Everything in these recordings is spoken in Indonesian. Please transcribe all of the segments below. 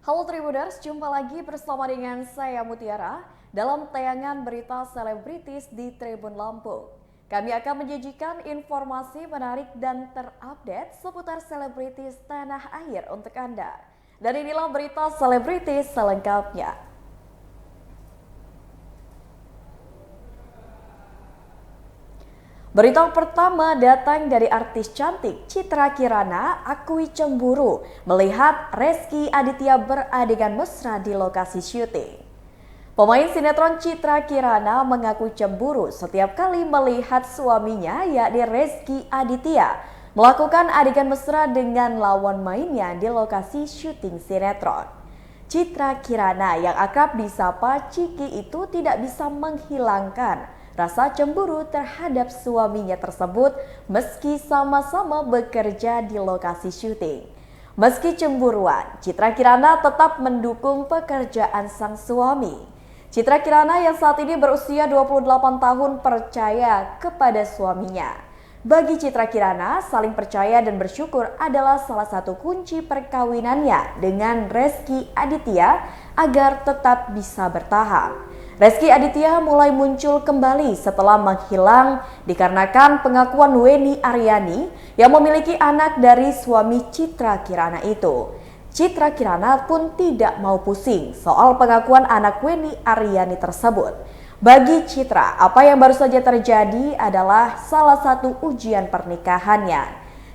Halo Tribuners, jumpa lagi bersama dengan saya Mutiara dalam tayangan berita selebritis di Tribun Lampung. Kami akan menyajikan informasi menarik dan terupdate seputar selebritis tanah air untuk Anda. Dan inilah berita selebritis selengkapnya. Berita pertama datang dari artis cantik Citra Kirana akui cemburu melihat Rezky Aditya beradegan mesra di lokasi syuting. Pemain sinetron Citra Kirana mengaku cemburu setiap kali melihat suaminya yakni Rezky Aditya melakukan adegan mesra dengan lawan mainnya di lokasi syuting sinetron. Citra Kirana yang akrab disapa Ciki itu tidak bisa menghilangkan rasa cemburu terhadap suaminya tersebut meski sama-sama bekerja di lokasi syuting. Meski cemburuan, Citra Kirana tetap mendukung pekerjaan sang suami. Citra Kirana yang saat ini berusia 28 tahun percaya kepada suaminya. Bagi Citra Kirana, saling percaya dan bersyukur adalah salah satu kunci perkawinannya dengan Rezky Aditya agar tetap bisa bertahan. Rezky Aditya mulai muncul kembali setelah menghilang dikarenakan pengakuan Weni Aryani yang memiliki anak dari suami Citra Kirana itu. Citra Kirana pun tidak mau pusing soal pengakuan anak Weni Aryani tersebut. Bagi Citra, apa yang baru saja terjadi adalah salah satu ujian pernikahannya.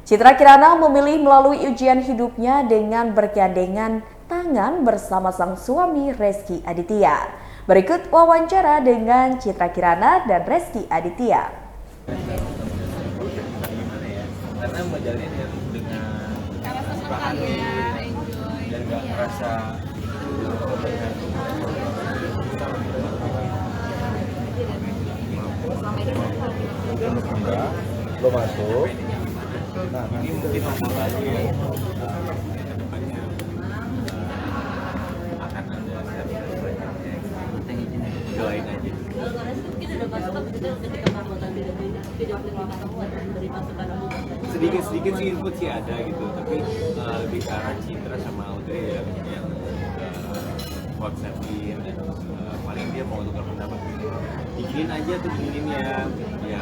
Citra Kirana memilih melalui ujian hidupnya dengan bergandengan tangan bersama sang suami Rezky Aditya. Berikut wawancara dengan Citra Kirana dan Rezky Aditya. Karena menjalani dengan bahagia dan nggak merasa lo masuk. Nah, ini mungkin masuk lagi akan ada doain aja. Sedikit sih input sih ada gitu, tapi lebih ke arah Citra sama Audrey ya yang WhatsAppin dan paling dia mau tukar pendapat diginin aja tuh diginin ya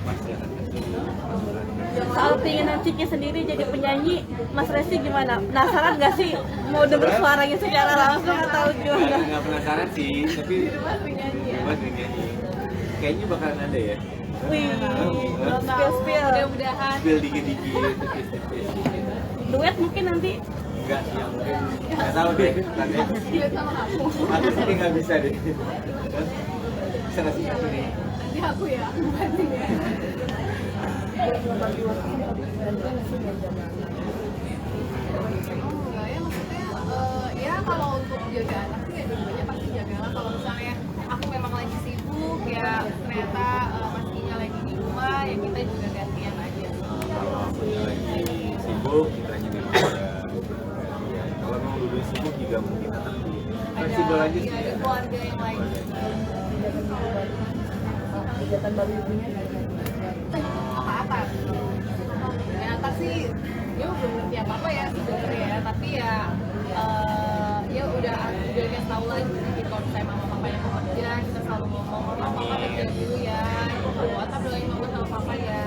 pasti akan kasih masukan. Soal keinginan Ciki sendiri jadi penyanyi, Mas Rezky gimana? Penasaran gak sih mau denger suaranya secara langsung atau gimana? Nggak penasaran sih, tapi buat penyanyi kayaknya bakalan ada ya. Wih, spill. Mudah-mudahan. Spill dikit-dikit, tipis-tipis. Duet mungkin nanti. Enggak, yang mungkin nggak tahu deh. Duet sama aku. Aku sih nggak bisa deh. Bisa nggak sih aku nih? Nanti aku ya, aku banting ya. Enggak ya, maksudnya ya kalau untuk jaga anak sih ya dua-duanya pasti jaga lah. Kalau misalnya aku memang lagi sibuk ya ternyata pastinya lagi di rumah ya kita juga gantian aja. Kalau aku lagi sibuk, kitanya di rumah. Ya, kalau mau dulu sibuk juga mungkin tetap di fleksibel aja sih. Ada keluarga yang lain. Kegiatan baru ibunya Apa-apa. Ternyata sih dia belum ngerti apa-apa ya sebenarnya ya, tapi ya udah kasih tahu lagi gitu kalau misalnya mama papanya mau kerja kita selalu ngomong mama papa kerja dulu ya WhatsApp doain mama sama papa ya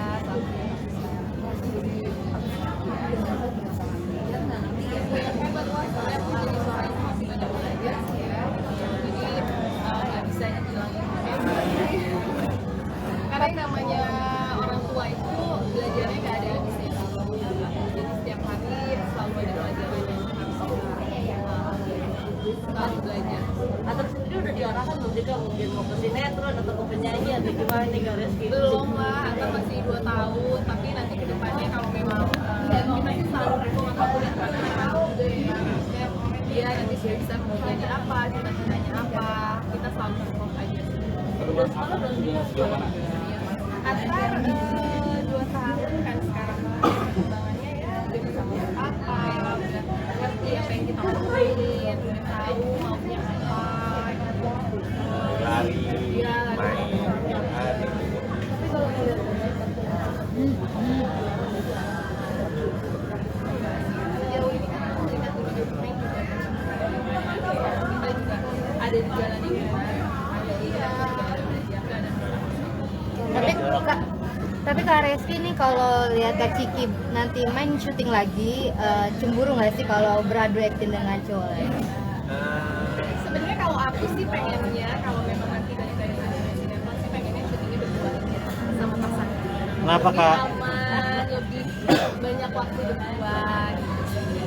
hebat wah soalnya aku jadi suaranya masih banyak belajar sih ya jadi nggak bisa hilangin karena yang namanya orang tua itu belajarnya nggak ada habisnya jadi setiap hari selalu ada pelajarannya selalu belajar. Atau sendiri udah diarahkan belum juga mungkin mau ke sinetron atau ke penyanyi atau gimana nih Kak Rezky? Belum lah, atau masih 2 tahun tapi nanti ke depannya kalau memang kita sih selalu dukung apapun yang kita tahu ya maksudnya dia nanti sudah bisa mau jadi apa, cita-citanya apa kita selalu support aja sih. Udah sekolah belum dia? Antar 2 tahun kan sekarang perkembangannya ya udah bisa ngomong apa udah ngerti apa yang kita omongin udah tahu maunya apa Lari, Iya, main, tiap hari. tapi kalau ngeliat sejauh ini kan aku melihat dulu juga Kak Reski nih kalau lihat Kak Ciki nanti main syuting lagi, cemburu nggak sih kalau beradu akting dengan cowok lain? Sebenarnya kalau aku sih pengennya kalau memang nanti dari sinetron sih pengennya syutingnya berdua aja sama pasangan. Kenapa, Lebih Kak? aman, lebih banyak waktu berdua gitu sih.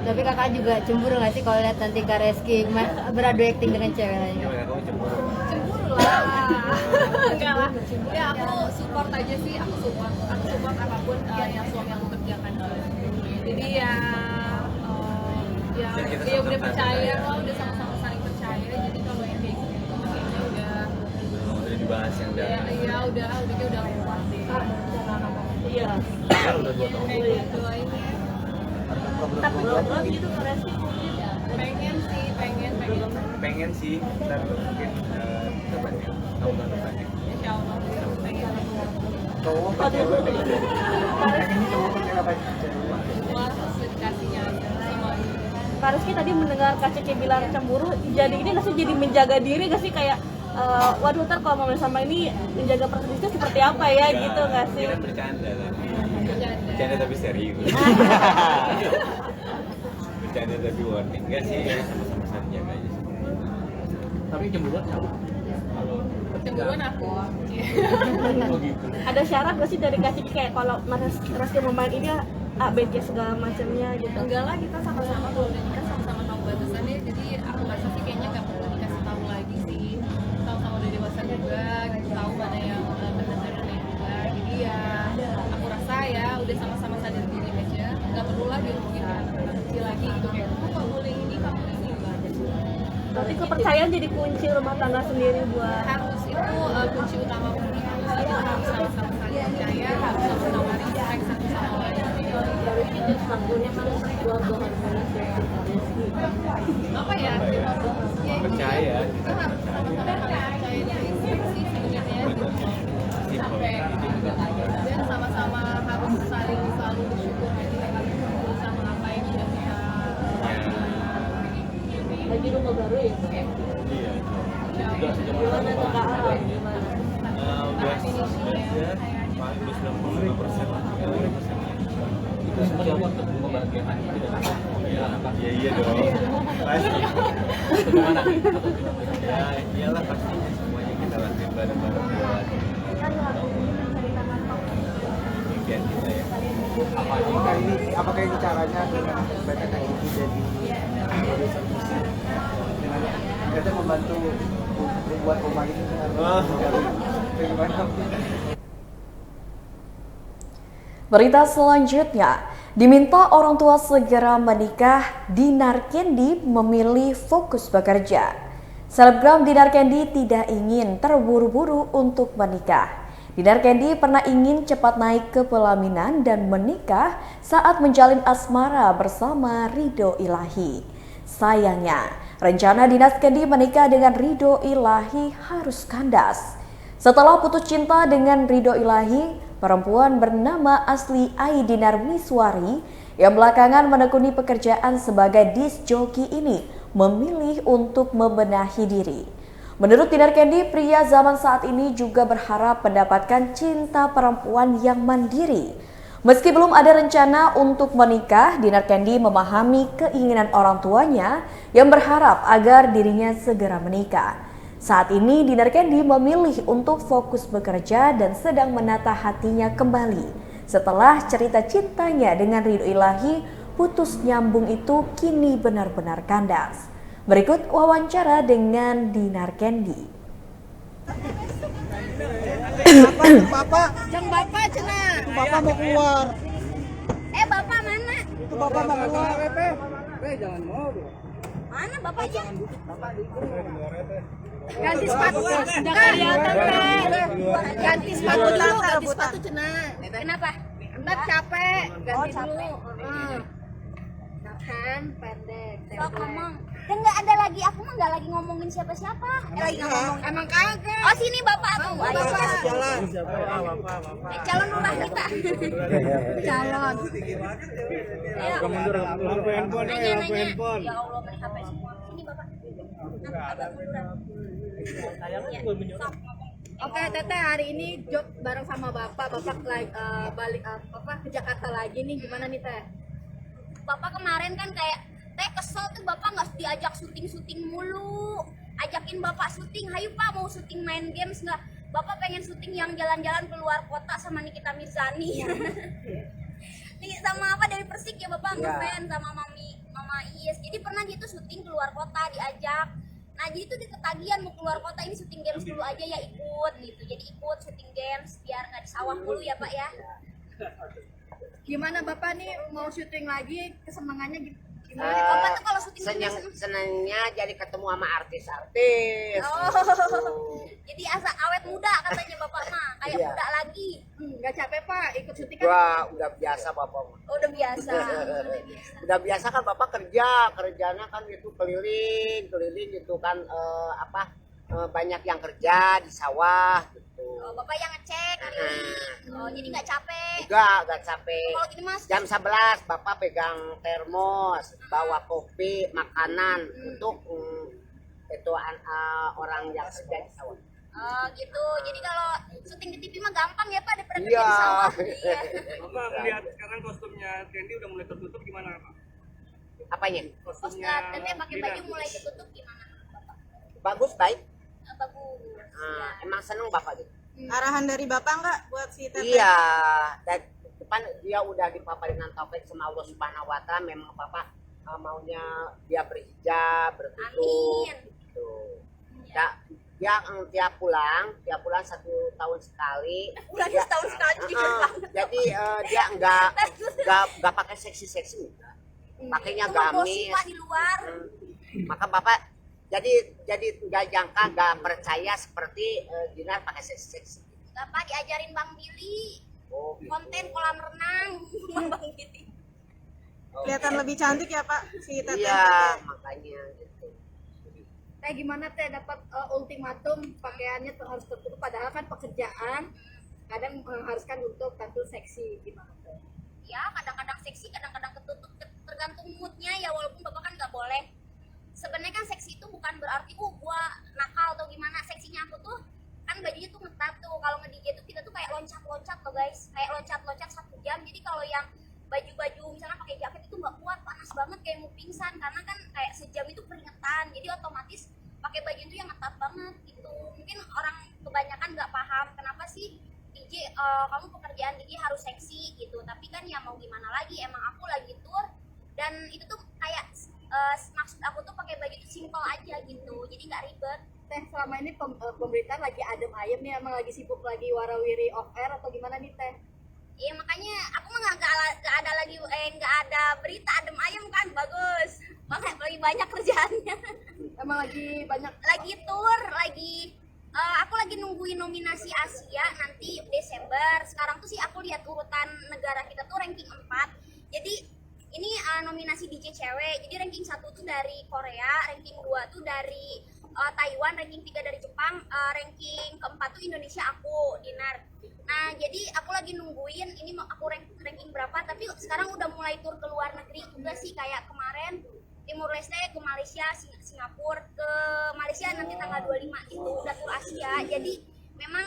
Tapi kakak juga cemburu nggak sih kalau lihat nanti Kak Reski beradu akting dengan cewek lain? Gimana kamu cemburu? Cemburu lah. Enggak lah. Ya aku support aja sih, aku support apapun yang suami aku kerjakan. Jadi ya ya udah percaya lah, udah sama-sama saling percaya. Jadi kalau yang kayak gitu kayaknya Udah dibahas yang ya, udah. iya udah lewat deh. Iya. Udah 2 tahun. Kayak gitu aja. Tapi ngobrol gitu ke Reski. Pengen sih, Pengen sih, ntar mungkin depan ya, tahun depan ya. insya Allah pengen. Cowok apa cewek? Ini cowok apa cewek? Semua dedikasinya aja sama Kak Reski tadi mendengar Kak Ciki bilang cemburu, jadi ini nggak sih jadi menjaga diri nggak sih kayak waduh ntar kalau mau main sama ini menjaga perasaan seperti apa ya gitu nggak sih? Kita bercanda lah. Bercanda tapi serius. Bercanda tapi warning. Enggak sih, sama-sama saling jaga aja sih. Tapi cemburuan siapa? Kalau cemburuan aku. Oh gitu. Ada syarat nggak sih dari Kak Ciki kayak kalau Reski mau main ini A, B, C segala macamnya gitu? Enggak lah, kita sama-sama kalau udah nikah sama-sama tahu batasannya, jadi aku rasa sih kayaknya nggak perlu dikasih tahu lagi sih. Sama-sama udah dewasa juga, gitu, tahu mana yang benar dan yang enggak. Jadi ya aku rasa ya udah sama-sama sadar diri aja, nggak perlu lah diomongin ke anak kecil lagi gitu kayak kamu nggak boleh ini, kamu ini Berarti kepercayaan jadi kunci rumah tangga sendiri buat harus itu kunci utama pernikahan. Jadi harus sama-sama saling percaya, harus sama-sama respect satu sama lain. Apa ya? percaya, Kita harus sama-sama percaya diri sih sebenarnya sampai dan sama-sama harus saling selalu bersyukur aja sama apa yang sudah kita lagi rumah baru ya? iya. Gimana tuh Kak? Gimana? Udah paling 95%. Itu semua untuk kebahagiaan kita. Iya dong. Pasti. Ya iyalah pastinya semuanya kita lakuin bareng-bareng buat impian kita ya. Apakah ini caranya dengan mereka kayak ini jadi produser musik dengan kita membantu membuat rumah ini bagaimana? Berita selanjutnya, diminta orang tua segera menikah, Dinar Candy memilih fokus bekerja. Selebgram Dinar Candy tidak ingin terburu-buru untuk menikah. Dinar Candy pernah ingin cepat naik ke pelaminan dan menikah saat menjalin asmara bersama Ridho Ilahi. Sayangnya, rencana Dinar Candy menikah dengan Ridho Ilahi harus kandas. Setelah putus cinta dengan Ridho Ilahi, perempuan bernama asli Aidinar Miswari yang belakangan menekuni pekerjaan sebagai disc jockey ini memilih untuk membenahi diri. Menurut Dinar Candy, pria zaman saat ini juga berharap mendapatkan cinta perempuan yang mandiri. Meski belum ada rencana untuk menikah, Dinar Candy memahami keinginan orang tuanya yang berharap agar dirinya segera menikah. Saat ini Dinar Candy memilih untuk fokus bekerja dan sedang menata hatinya kembali. Setelah cerita cintanya dengan Ridho Ilahi putus nyambung itu kini benar-benar kandas. Berikut wawancara dengan Dinar Candy. Bapak, Jang bapak cenah. bapak mau keluar. Bapak mana? Itu bapak mau keluar. Jangan mau. Mana bapaknya? Ganti sepatu. Udah kelihatan ganti sepatu dulu, ganti sepatu cenah. Kenapa? Entar capek, ganti dulu. Kan pendek. Sok ngomong. Kan nggak ada lagi, aku mah nggak lagi ngomongin siapa-siapa. Lagi ngomong. Emang kagak. Oh sini bapak aku. Ayo. Jalan. Calon lurah kita. Calon. Ayo. Lampu handphone, Nanya. Ya Allah main HP semua. Sini bapak. Abang lurah. Ya, sok ngomong. Oke, Teteh, hari ini bareng sama Bapak balik ke Jakarta lagi nih, gimana nih Teh? Bapak kemarin kan kayak teh kesel tuh Bapak nggak diajak syuting mulu. Ajakin Bapak syuting, hayu Pak mau syuting main games nggak? Bapak pengen syuting yang jalan-jalan keluar kota sama Nikita Mirzani. Nih sama apa dari Persik ya Bapak ngefans sama Mama Iis. Jadi pernah gitu syuting keluar kota diajak. Nah jadi tuh ketagihan mau keluar kota ini syuting games dulu aja ya ikut gitu. Jadi ikut syuting games biar nggak di sawah dulu ya Pak ya. Gimana Bapak nih mau syuting lagi, kesemangannya gimana? Bapak tuh kalau syuting senangnya jadi ketemu sama artis-artis. Oh, jadi asa awet muda katanya Bapak mah, kayak Iya. muda lagi. Nggak capek Pak ikut syuting kan? Wah, udah biasa bapak. Oh, udah biasa. Udah biasa kan bapak kerjanya kan itu keliling gitu kan banyak yang kerja di sawah gitu. Oh, Bapak yang ngecek Oh, jadi nggak capek. Enggak capek. Kalau gini Mas, Jam 11 bapak pegang termos, bawa kopi, makanan untuk orang yang kerja di sawah. oh gitu. Jadi kalau syuting di TV mah gampang ya Pak daripada kerja Iya. di sawah. Iya. Bapak melihat sekarang kostumnya Trendy udah mulai tertutup gimana Pak? Apanya? Kostumnya Oscar, Teteh pakai baju Dina. mulai ketutup gimana Bapak? Bagus baik. Bagus. Ya. Emang seneng bapak gitu. Arahan dari Bapak nggak buat si Teteh? Iya, dan depan dia udah dipaparin taufik sama Allah Subhanahu wa Ta'ala. Memang bapak maunya dia berhijab, bertutup Amin. gitu. Dia pulang 1 tahun sekali. Pulang Dia- setahun sekali jujur banget. Jadi dia nggak pakai seksi. Pakainya Itu mah gosip gamis. Pak di luar. Maka bapak jadi nggak jangka, nggak percaya seperti Dinar pakai seksi. Bapak diajarin Bang Billy Oh, gitu. konten kolam renang Bang Billy. Kelihatan lebih cantik ya Pak si Teteh. Iya, makanya gitu. Teh gimana Teh dapat ultimatum pakaiannya tuh harus tertutup padahal kan pekerjaan kadang mengharuskan untuk tampil seksi, gimana Teh? Ya kadang-kadang seksi kadang-kadang ketutup tergantung moodnya ya walaupun Bapak kan nggak boleh. Sebenarnya kan seksi itu bukan berarti gua nakal atau gimana. Seksinya aku tuh kan bajunya tuh ngetat tuh. Kalau nge-DJ tuh kita tuh kayak loncat-loncat loh guys, kayak loncat-loncat 1 jam. Jadi kalau yang baju-baju misalnya pakai jaket itu nggak kuat, panas banget kayak mau pingsan karena kan kayak sejam itu keringetan. Jadi otomatis pakai baju itu yang ngetat banget gitu. Mungkin orang kebanyakan nggak paham kenapa sih DJ kamu pekerjaan DJ harus seksi gitu. Tapi kan ya mau gimana lagi, emang aku lagi tour dan itu tuh kayak maksud aku tuh pakai baju itu simple aja gitu. Jadi nggak ribet. Teh selama ini pemberitaan lagi adem ayem nih, emang lagi sibuk lagi warawiri off air atau gimana nih Teh? Iya makanya aku mah nggak ada lagi nggak ada berita adem ayem kan bagus. Makanya lagi banyak kerjaannya. Emang lagi banyak Lagi tour, aku lagi nungguin nominasi Asia nanti Desember. Sekarang tuh sih aku lihat urutan negara kita tuh ranking 4. Jadi ini nominasi DJ cewek. Jadi ranking 1 tuh dari Korea, ranking 2 tuh dari Taiwan, ranking 3 dari Jepang, ranking keempat tuh Indonesia aku, Dinar. Nah, jadi aku lagi nungguin ini mau aku ranking berapa, tapi sekarang udah mulai tur ke luar negeri juga sih, kayak kemarin Timur Leste ke Malaysia, Singapura, ke Malaysia nanti tanggal 25 itu udah tur Asia. Jadi memang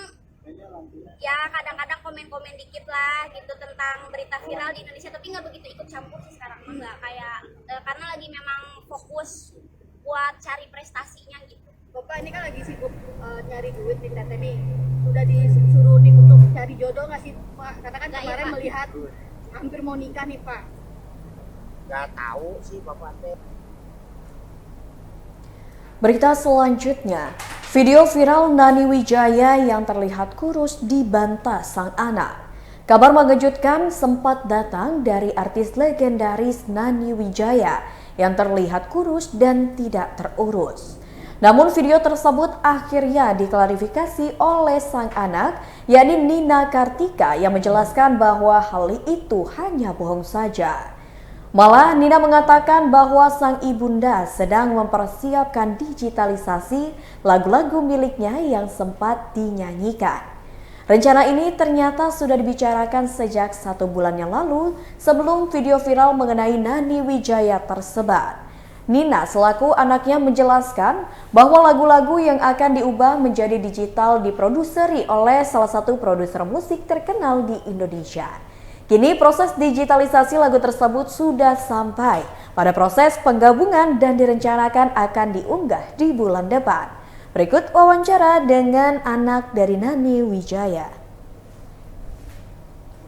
ya kadang-kadang komen-komen dikit lah gitu tentang berita viral di Indonesia, tapi nggak begitu ikut campur sih sekarang, nggak kayak karena lagi memang fokus buat cari prestasinya gitu. Bapak ini kan lagi sibuk nyari duit nih Teteh nih. Udah disuruh nih untuk cari jodoh nggak sih Pak? Karena kan Nggak, kemarin ya, Pak. melihat hampir mau nikah nih Pak. Nggak tahu sih bapak teh. Berita selanjutnya, video viral Nani Wijaya yang terlihat kurus dibantah sang anak. Kabar mengejutkan sempat datang dari artis legendaris Nani Wijaya yang terlihat kurus dan tidak terurus. Namun video tersebut akhirnya diklarifikasi oleh sang anak, yakni Nina Kartika, yang menjelaskan bahwa hal itu hanya bohong saja. Malah Nina mengatakan bahwa sang ibunda sedang mempersiapkan digitalisasi lagu-lagu miliknya yang sempat dinyanyikan. Rencana ini ternyata sudah dibicarakan sejak 1 bulan yang lalu sebelum video viral mengenai Nani Wijaya tersebar. Nina selaku anaknya menjelaskan bahwa lagu-lagu yang akan diubah menjadi digital diproduseri oleh salah satu produser musik terkenal di Indonesia. Kini proses digitalisasi lagu tersebut sudah sampai pada proses penggabungan dan direncanakan akan diunggah di bulan depan. Berikut wawancara dengan anak dari Nani Wijaya.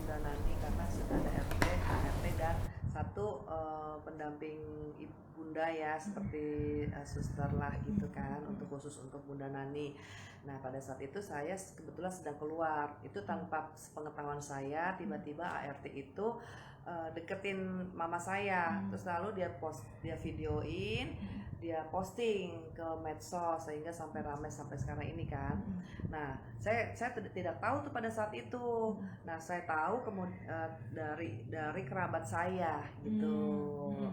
Nanti karena sudah ada RT, ART dan satu pendamping bunda ya seperti suster lah gitu kan untuk khusus untuk Bunda Nani. Nah pada saat itu saya kebetulan sedang keluar, itu tanpa pengetahuan saya tiba-tiba ART itu deketin mama saya, terus lalu dia videoin, dia posting ke medsos sehingga sampai ramai sampai sekarang ini kan. Nah saya tidak tahu tuh pada saat itu. Nah saya tahu dari kerabat saya gitu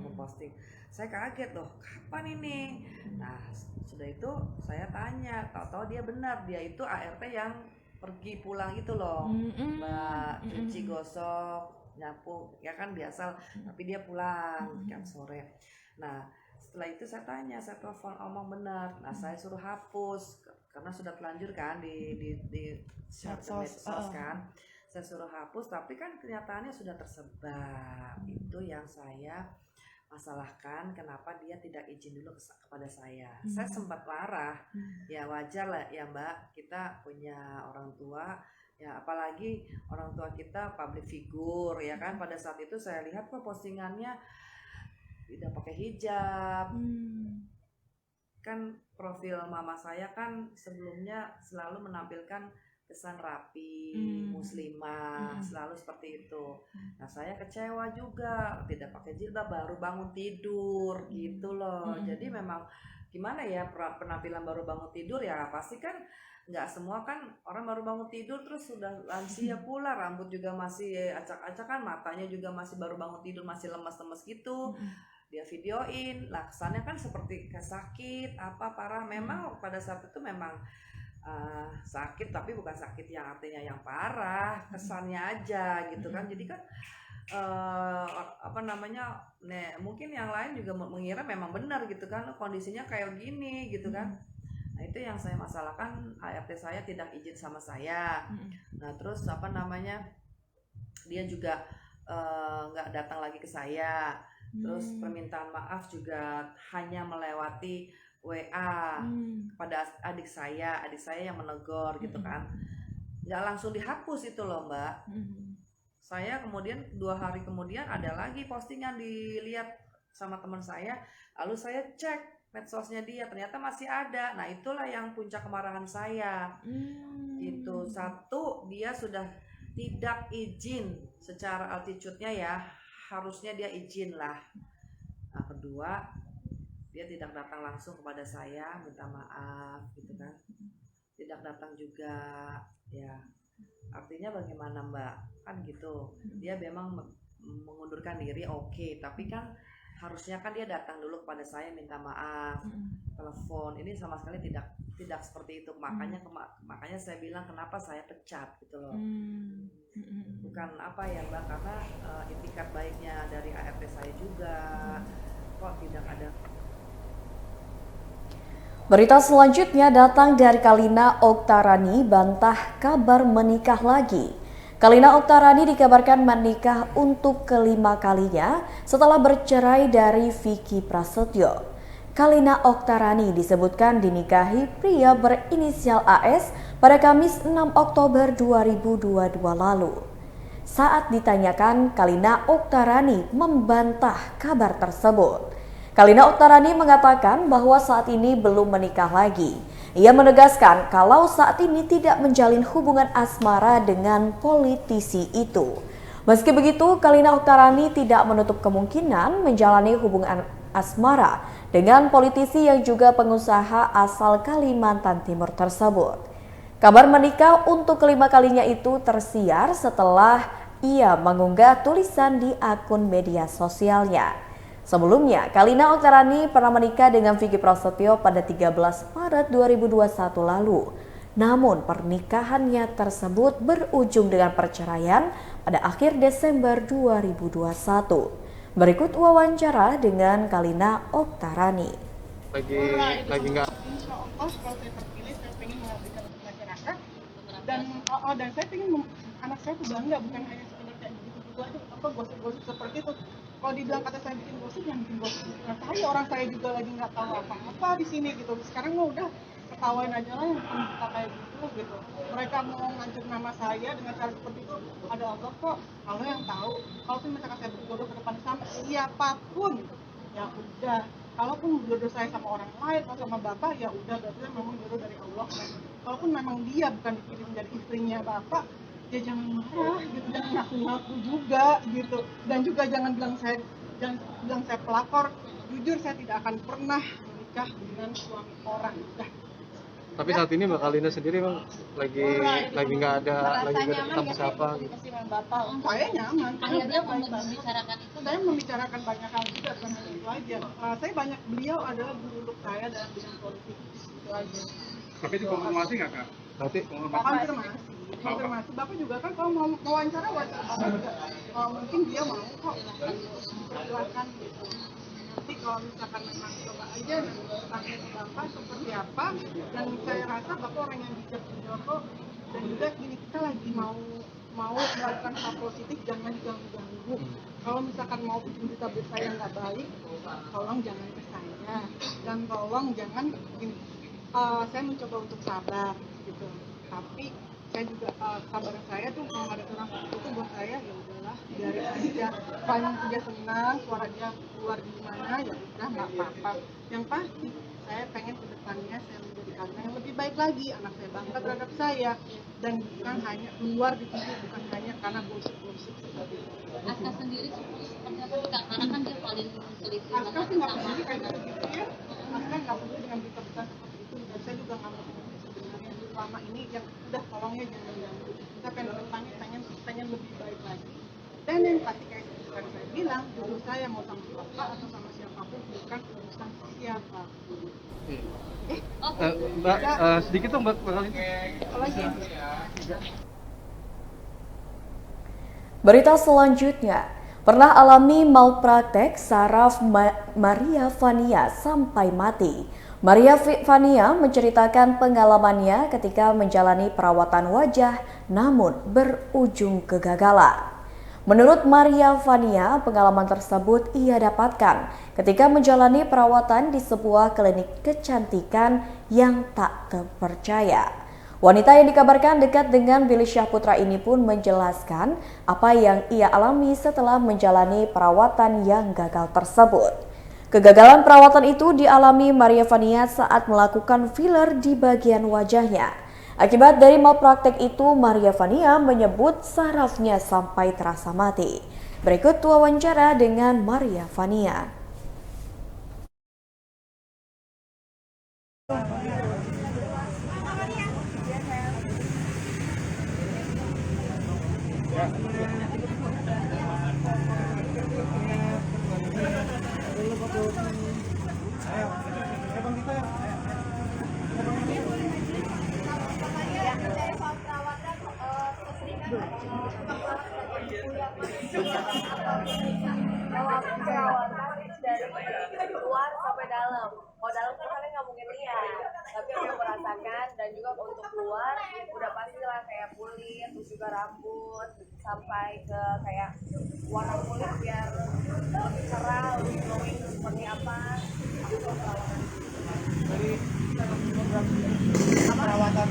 memposting. Saya kaget loh, kapan ini? Nah sudah itu saya tanya, tahu-tahu dia benar, dia itu ART yang pergi pulang itu loh, Mbak, cuci gosok nyapu ya kan biasa, tapi dia pulang kan sore. Nah setelah itu saya tanya, saya telepon omong benar. Nah saya suruh hapus karena sudah terlanjur kan di medsos kan. Saya suruh hapus, tapi kan kenyataannya sudah tersebar. Itu yang saya masalahkan, kenapa dia tidak izin dulu kepada saya. Saya sempat marah. Ya wajar lah ya Mbak, kita punya orang tua. Ya apalagi orang tua kita public figure ya kan. Pada saat itu saya lihat kok postingannya tidak pakai hijab. Kan profil mama saya kan sebelumnya selalu menampilkan kesan rapi, muslimah, selalu seperti itu. Nah saya kecewa juga, tidak pakai jilbab, baru bangun tidur gitu loh. Jadi memang gimana ya, penampilan baru bangun tidur ya pasti kan nggak semua kan orang baru bangun tidur terus sudah lansia pula, rambut juga masih acak-acakan, matanya juga masih baru bangun tidur, masih lemas-lemas gitu. Dia videoin, lah kesannya kan seperti sakit, apa parah. Memang pada saat itu memang sakit, tapi bukan sakit yang artinya yang parah, kesannya aja gitu kan. Jadi kan mungkin yang lain juga mengira memang benar gitu kan, kondisinya kayak gini gitu kan. Nah itu yang saya masalahkan, ART saya tidak izin sama saya. Nah terus dia juga nggak datang lagi ke saya. Terus permintaan maaf juga hanya melewati WA kepada adik saya yang menegur gitu kan. Nggak langsung dihapus itu loh Mbak. Saya kemudian 2 hari kemudian ada lagi postingan dilihat sama teman saya, lalu saya cek medsosnya dia, ternyata masih ada. Nah itulah yang puncak kemarahan saya. Itu satu, dia sudah tidak izin secara attitude-nya ya, harusnya dia izin lah. Nah kedua, dia tidak datang langsung kepada saya minta maaf gitu kan, tidak datang juga ya. Artinya bagaimana Mbak, kan gitu, dia memang mengundurkan diri oke, tapi kan harusnya kan dia datang dulu kepada saya minta maaf, telepon. Ini sama sekali tidak seperti itu. Makanya saya bilang kenapa saya pecat gitu loh. Bukan apa ya Mbak, karena itikat baiknya dari ART saya juga kok tidak ada. Berita selanjutnya datang dari Kalina Oktarani bantah kabar menikah lagi. Kalina Oktarani dikabarkan menikah untuk kelima kalinya setelah bercerai dari Vicky Prasetyo. Kalina Oktarani disebutkan dinikahi pria berinisial AS pada Kamis 6 Oktober 2022 lalu. Saat ditanyakan, Kalina Oktarani membantah kabar tersebut. Kalina Oktarani mengatakan bahwa saat ini belum menikah lagi. Ia menegaskan kalau saat ini tidak menjalin hubungan asmara dengan politisi itu. Meski begitu, Kalina Oktarani tidak menutup kemungkinan menjalani hubungan asmara dengan politisi yang juga pengusaha asal Kalimantan Timur tersebut. Kabar menikah untuk kelima kalinya itu tersiar setelah ia mengunggah tulisan di akun media sosialnya. Sebelumnya, Kalina Oktarani pernah menikah dengan Vicky Prasetyo pada 13 Maret 2021 lalu. Namun, pernikahannya tersebut berujung dengan perceraian pada akhir Desember 2021. Berikut wawancara dengan Kalina Oktarani. Lagi nggak. Insya Allah kalau saya terpilih, saya pengen mengabdikan untuk masyarakat dan saya pengen anak saya tuh bangga, bukan hanya sekedar kayak begitu aja gosip-gosip seperti itu. Kalau dibilang kata saya bikin gosip, yang bikin gosip nah, saya orang saya juga lagi nggak tahu apa-apa di sini gitu. Sekarang mah udah ketawain aja lah yang kita kayak gitu. Mereka mau ngancur nama saya dengan cara seperti itu, ada Allah kok, Allah yang tahu. Kalau misalkan saya berjodoh ke depan sama siapapun, ya udah. Kalaupun jodoh saya sama orang lain atau sama bapak, ya udah berarti memang jodoh dari Allah. Kalaupun memang dia bukan dikirim menjadi istrinya bapak, ya jangan marah gitu, jangan ngaku-ngaku juga gitu. Dan juga jangan bilang saya pelakor. Jujur saya tidak akan pernah menikah dengan suami orang. Udah. Tapi saat ini Mbak Kalina sendiri Bang lagi nggak ada lagi nggak ketemu siapa gitu. Saya nyaman. Akhirnya membicarakan itu. Saya membicarakan banyak hal juga, bukan hanya itu aja. Saya banyak, beliau adalah guru untuk saya dalam bidang politik itu aja. Tapi itu konfirmasi nggak Kak? Berarti konfirmasi. Bapak juga kan kalau mau wawancara Bapak juga mungkin dia mau kok silakan gitu. Nanti kalau misalkan memang coba aja tanya ke Bapak seperti apa, dan saya rasa Bapak orang yang bijak juga kok. Dan juga gini, kita lagi mau melakukan hal positif, jangan diganggu-ganggu. Kalau misalkan mau bikin berita yang nggak baik, tolong jangan ke saya, dan tolong jangan gini. Saya mencoba untuk sabar gitu, tapi saya juga kabar saya tuh kalau ada orang itu buat saya ya udahlah biarin aja. Kalau dia senang suara dia keluar di mana ya udah nggak apa-apa. Yang pasti saya pengen ke depannya saya menjadi kader yang lebih baik lagi, anak saya bangga terhadap saya, dan bukan hanya keluar di TV, bukan hanya karena gosip-gosip seperti itu. Aska sendiri seperti apa Kak? Karena kan dia paling selipin Aska sih nggak peduli kayak gitu ya. Aska nggak peduli dengan berita-berita seperti itu, dan saya juga nggak mau sebenarnya selama ini yang udah tolong ya jangan ganggu. Kita pengen depannya pengen lebih baik lagi. Dan yang pasti kayak seperti saya bilang, jodoh saya mau sama bapak atau sama siapapun bukan urusan siapapun. Mbak sedikit dong Mbak Kalina. Berita selanjutnya, pernah alami malpraktek saraf Maria Vania sampai mati. Maria Vania menceritakan pengalamannya ketika menjalani perawatan wajah namun berujung kegagalan. Menurut Maria Vania, pengalaman tersebut ia dapatkan ketika menjalani perawatan di sebuah klinik kecantikan yang tak terpercaya. Wanita yang dikabarkan dekat dengan Billy Syahputra ini pun menjelaskan apa yang ia alami setelah menjalani perawatan yang gagal tersebut. Kegagalan perawatan itu dialami Maria Vania saat melakukan filler di bagian wajahnya. Akibat dari malpraktek itu, Maria Vania menyebut sarafnya sampai terasa mati. Berikut wawancara dengan Maria Vania. Dari luar sampai dalam. Kalau dalam kan kalian nggak mungkin lihat, tapi aku merasakan. Dan juga untuk luar udah pastilah kayak kulit, terus juga rambut, sampai ke kayak warna kulit biar lebih cerah, lebih glowing seperti apa. Aku perawatan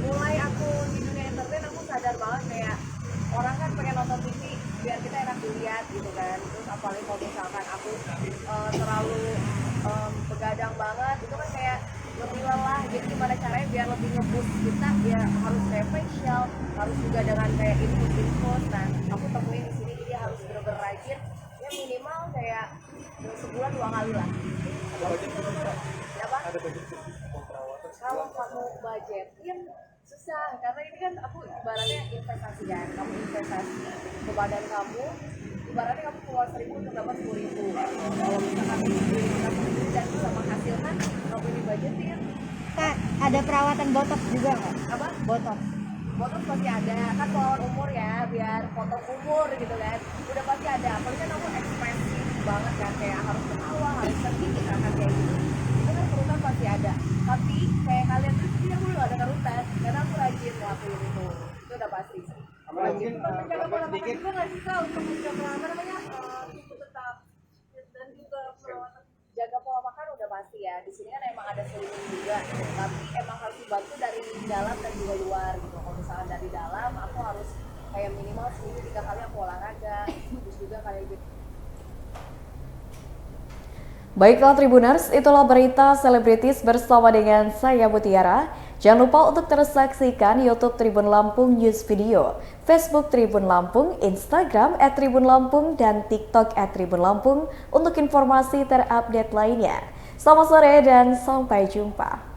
mulai aku di dunia entertain aku sadar banget kayak orang kan pengen nonton TV biar kita enak dilihat gitu kan. Terus apalagi kalau misalkan aku terlalu begadang banget itu kan kayak lebih lelah. Jadi gimana caranya biar lebih nge-boost kita, ya harus kayak facial, harus juga dengan kayak infus. Nah aku temuin di sini, jadi harus bener-bener rajin ya, minimal kayak sebulan 2 kali lah. Kalau kamu budget yang susah, karena ini kan aku ibaratnya investasi kan, kamu investasi ke badan kamu, ibaratnya kamu keluar 1.000 untuk dapat 10.000. Kalau misalkan ini dan bisa menghasilkan, kamu ini budgetin. Kak, ada perawatan botox juga nggak? Apa? Botox. botox pasti ada kan, lawan umur ya, biar potong umur gitu kan, udah pasti ada. Apalagi kan aku ekspresif banget kan, kayak harus ketawa, harus sedih misalkan kayak gitu, itu kan kerutan pasti ada. Tapi kayak kalian tuh sih aku nggak ada kerutan karena aku rajin ngelakuin itu udah pasti sih. Mungkin Menjaga pola makan sedikit juga nggak sih Kak, untuk menjaga apa namanya tubuh tetap dan juga perawatan. Jaga pola makan udah pasti ya. Di sini kan emang ada slimming juga, tapi emang harus dibantu dari dalam dan juga luar gitu. Kalau misalnya dari dalam, aku harus kayak minimal seminggu 3 kali aku olahraga, terus juga kayak gitu. Baiklah Tribuners, itulah berita selebritis bersama dengan saya Mutiara. Jangan lupa untuk terus saksikan YouTube Tribun Lampung News Video, Facebook Tribun Lampung, Instagram @Tribun Lampung, dan TikTok @Tribun Lampung untuk informasi terupdate lainnya. Selamat sore dan sampai jumpa.